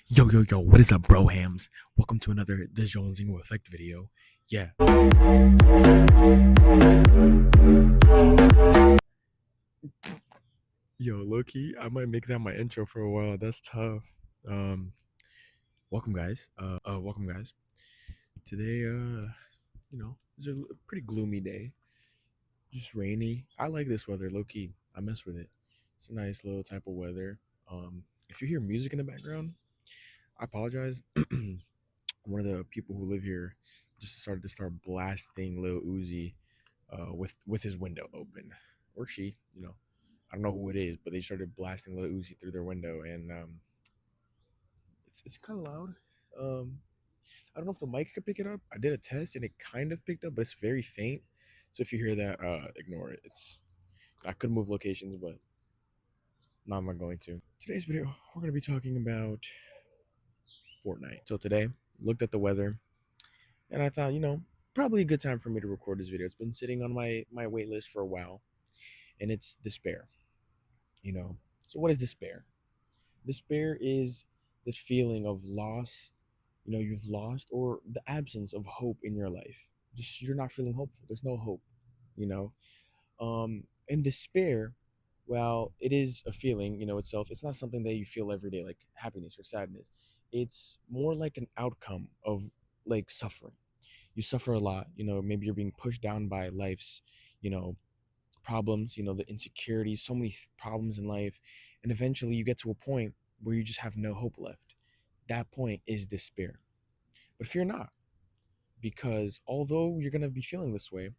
Yo, what is up, bro hams? Welcome to another The Jonesingo Effect video. Yeah. Yo, Loki, I might make that my intro for a while. That's tough. Um, welcome guys. Welcome guys. Today, it's a pretty gloomy day. Just rainy. I like this weather, Loki. I mess with it. It's a nice little type of weather. If you hear music in the background, I apologize. One of the people who live here just started to start blasting Lil Uzi with his window open, or she, I don't know who it is, but they started blasting Lil Uzi through their window, and it's kind of loud. Um, I don't know if the mic could pick it up. I did a test and it kind of picked up, but it's very faint. So if you hear that, ignore it. I could move locations, but not am I going to. Today's video, we're gonna be talking about Fortnite. So today, looked at the weather, and I thought, probably a good time for me to record this video. It's been sitting on my wait list for a while, and it's despair. You know, so what is despair? Despair is the feeling of loss. You've lost, or the absence of hope in your life. Just you're not feeling hopeful. There's no hope. You know, and despair, well, it is a feeling, itself. It's not something that you feel every day, like happiness or sadness. It's more like an outcome of like suffering. You suffer a lot. Maybe you're being pushed down by life's, you know, problems, the insecurities, so many problems in life. And eventually you get to a point where you just have no hope left. That point is despair. But fear not, because although you're going to be feeling this way,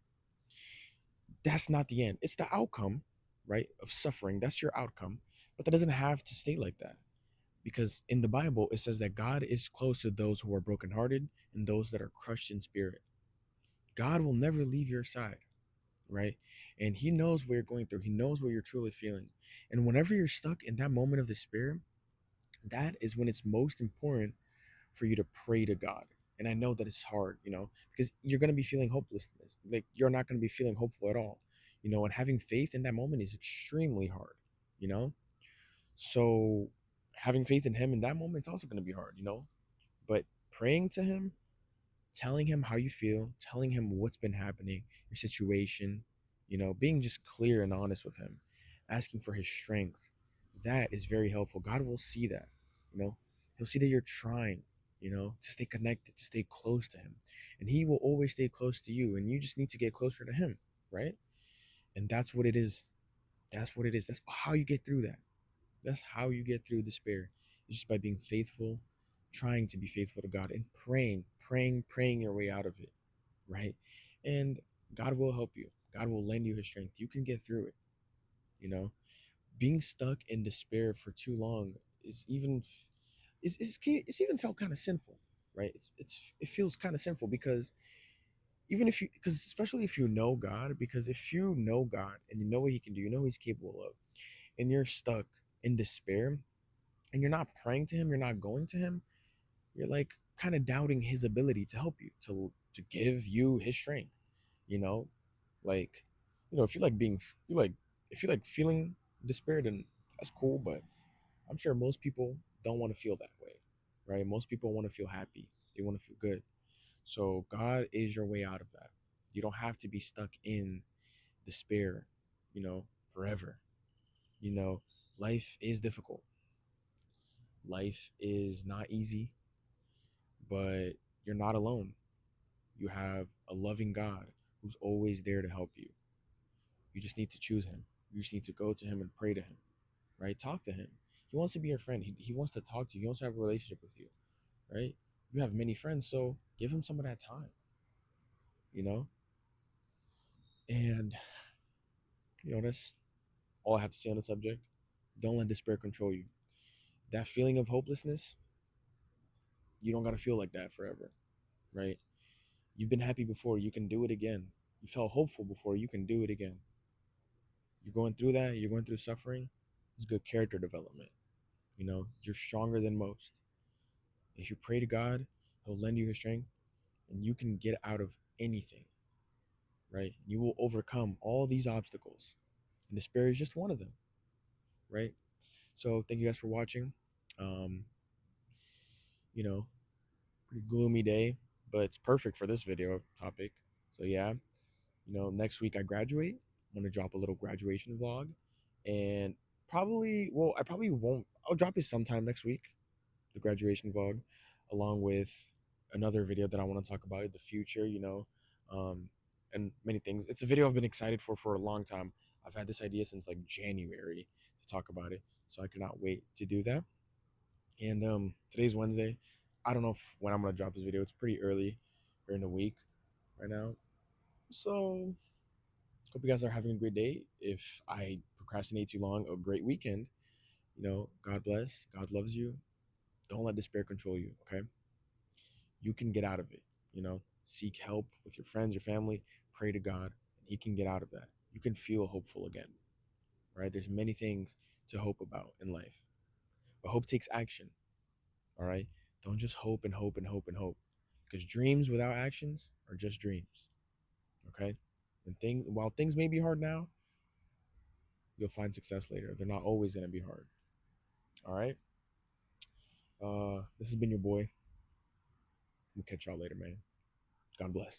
that's not the end. It's the outcome, right, of suffering. That's your outcome. But that doesn't have to stay like that. Because in the Bible, it says that God is close to those who are brokenhearted and those that are crushed in spirit. God will never leave your side, right? And He knows what you're going through. He knows what you're truly feeling. And whenever you're stuck in that moment of despair, that is when it's most important for you to pray to God. And I know that it's hard, because you're going to be feeling hopelessness. Like you're not going to be feeling hopeful at all, and having faith in that moment is extremely hard, you know? So having faith in Him in that moment is also going to be hard, But praying to Him, telling Him how you feel, telling Him what's been happening, your situation, being just clear and honest with Him, asking for His strength, that is very helpful. God will see that, He'll see that you're trying, to stay connected, to stay close to Him. And He will always stay close to you. And you just need to get closer to Him, right? And that's what it is. That's what it is. That's how you get through that. That's how you get through despair. It's just by being faithful, trying to be faithful to God, and praying your way out of it, right? And God will help you. God will lend you His strength. You can get through it. You know, being stuck in despair for too long is even it's even felt kind of sinful, right? It feels kind of sinful because even if you because especially if you know God, because if you know God and you know what He can do, you know what He's capable of, and you're stuck in despair and you're not praying to Him, you're not going to Him, you're like kind of doubting His ability to help you, to give you His strength, you know like if you like you like if you like feeling despair, then that's cool, but I'm sure most people don't want to feel that way, right? Most people want to feel happy, they want to feel good. So God is your way out of that. You don't have to be stuck in despair, forever. you know Life is difficult, life is not easy, but you're not alone. You have a loving God who's always there to help you. You just need to choose Him. You just need to go to Him and pray to Him, right? Talk to Him. He wants to be your friend. He wants to talk to you. He wants to have a relationship with you, right? You have many friends, so give Him some of that time, you know? And, that's all I have to say on the subject. Don't let despair control you. That feeling of hopelessness, you don't got to feel like that forever, right? You've been happy before. You can do it again. You felt hopeful before. You can do it again. You're going through that, you're going through suffering. It's good character development. You're stronger than most. If you pray to God, He'll lend you His strength, and you can get out of anything, right? You will overcome all these obstacles, and despair is just one of them, right? So thank you guys for watching. um you know, pretty gloomy day, but it's perfect for this video topic. So yeah, next week I graduate. I'm gonna drop a little graduation vlog, and I probably won't. I'll drop it sometime next week, the graduation vlog, along with another video that I want to talk about in the future. Um, and many things. It's a video I've been excited for a long time. I've had this idea since like January to talk about it, so I cannot wait to do that. And today's Wednesday. I don't know when I'm gonna drop this video. It's pretty early during the week right now. So hope you guys are having a great day. If I procrastinate too long, a great weekend. God bless. God loves you. Don't let despair control you, okay? You can get out of it. Seek help with your friends, your family, pray to God, and He can get out of that. You can feel hopeful again, right? There's many things to hope about in life, but hope takes action, all right? Don't just hope and hope and hope and hope, because dreams without actions are just dreams, okay? While things may be hard now, you'll find success later. They're not always going to be hard, all right? This has been your boy. We'll catch y'all later, man. God bless.